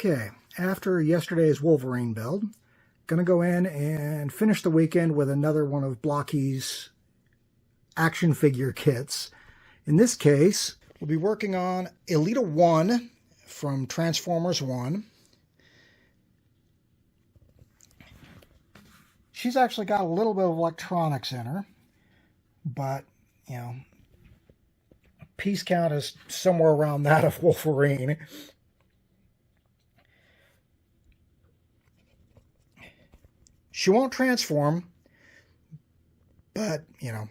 Okay, after yesterday's Wolverine build, going to go in and finish the weekend with another one of Blokees' action figure kits. In this case, we'll be working on Elita One from Transformers 1. She's actually got a little bit of electronics in her, but, you know, piece count is somewhere around that of Wolverine. She won't transform, but, you know,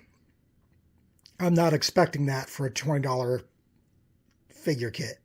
I'm not expecting that for a $20 figure kit.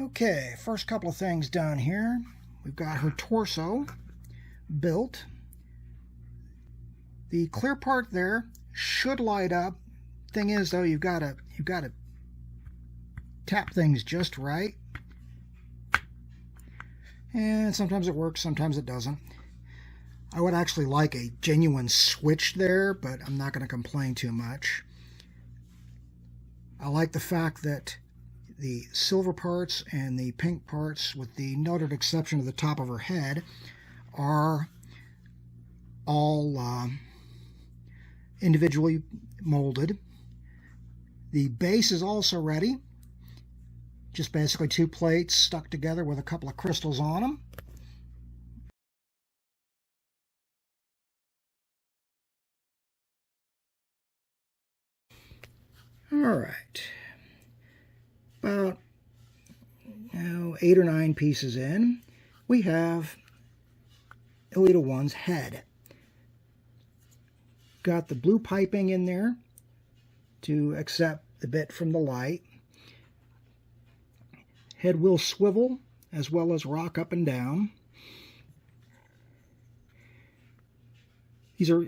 Okay, first couple of things done here. We've got her torso built. The clear part there should light up. Thing is, though, you've got to tap things just right. And sometimes it works, sometimes it doesn't. I would actually like a genuine switch there, but I'm not going to complain too much. I like the fact that the silver parts and the pink parts, with the noted exception of the top of her head, are all individually molded. The base is also ready. Just basically two plates stuck together with a couple of crystals on them. All right. About 8 or 9 pieces in, we have Elita One's head. Got the blue piping in there to accept the bit from the light. Head will swivel as well as rock up and down. These are,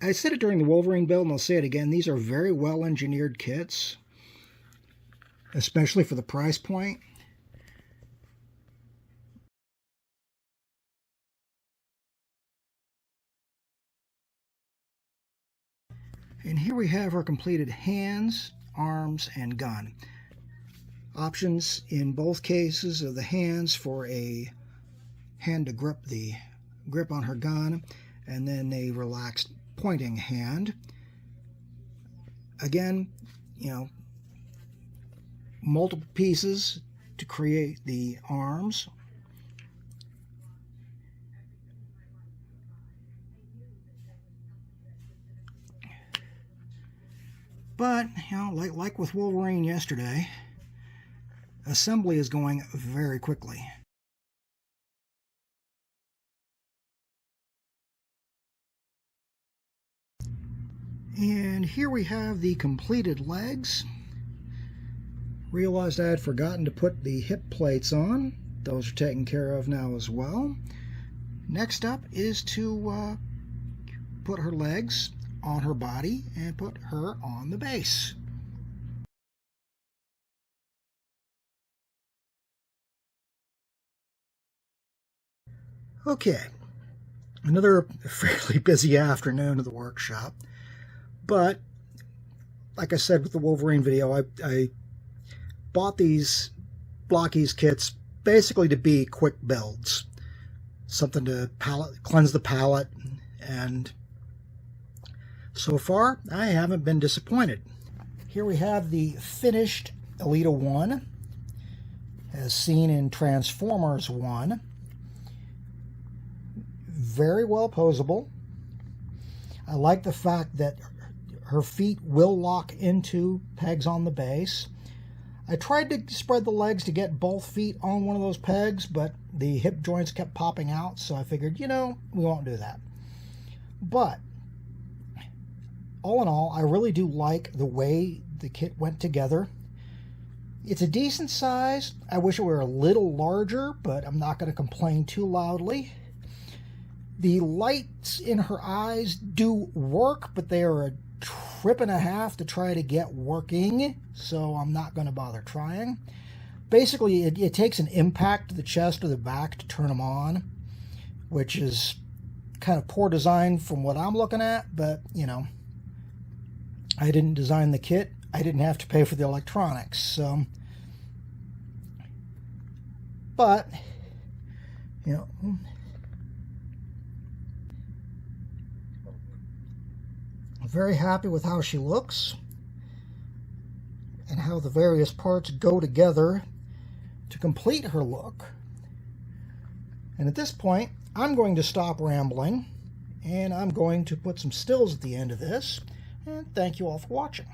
I said it during the Wolverine build and I'll say it again, these are very well engineered kits, especially for the price point. And here we have our completed hands, arms, and gun. Options in both cases of the hands for a hand to grip the grip on her gun, and then a relaxed pointing hand. Again, you know, multiple pieces to create the arms. But, you know, like with Wolverine yesterday, assembly is going very quickly. And here we have the completed legs. Realized I had forgotten to put the hip plates on. Those are taken care of now as well. Next up is to put her legs on her body and put her on the base. Okay, another fairly busy afternoon of the workshop, but like I said with the Wolverine video, I bought these Blokees kits basically to be quick builds, something to cleanse the palate, and so far I haven't been disappointed. Here we have the finished Elita One, as seen in Transformers 1. Very well poseable. I like the fact that her feet will lock into pegs on the base. I tried to spread the legs to get both feet on one of those pegs, but the hip joints kept popping out, so I figured, you know, we won't do that. But all in all, I really do like the way the kit went together. It's a decent size. I wish it were a little larger, but I'm not going to complain too loudly. The lights in her eyes do work, but they are a trip and a half to try to get working, so I'm not going to bother trying. Basically, it takes an impact to the chest or the back to turn them on, which is kind of poor design from what I'm looking at, but, you know, I didn't design the kit. I didn't have to pay for the electronics, so... But, you know... I'm very happy with how she looks and how the various parts go together to complete her look. And at this point, I'm going to stop rambling, and I'm going to put some stills at the end of this, and thank you all for watching.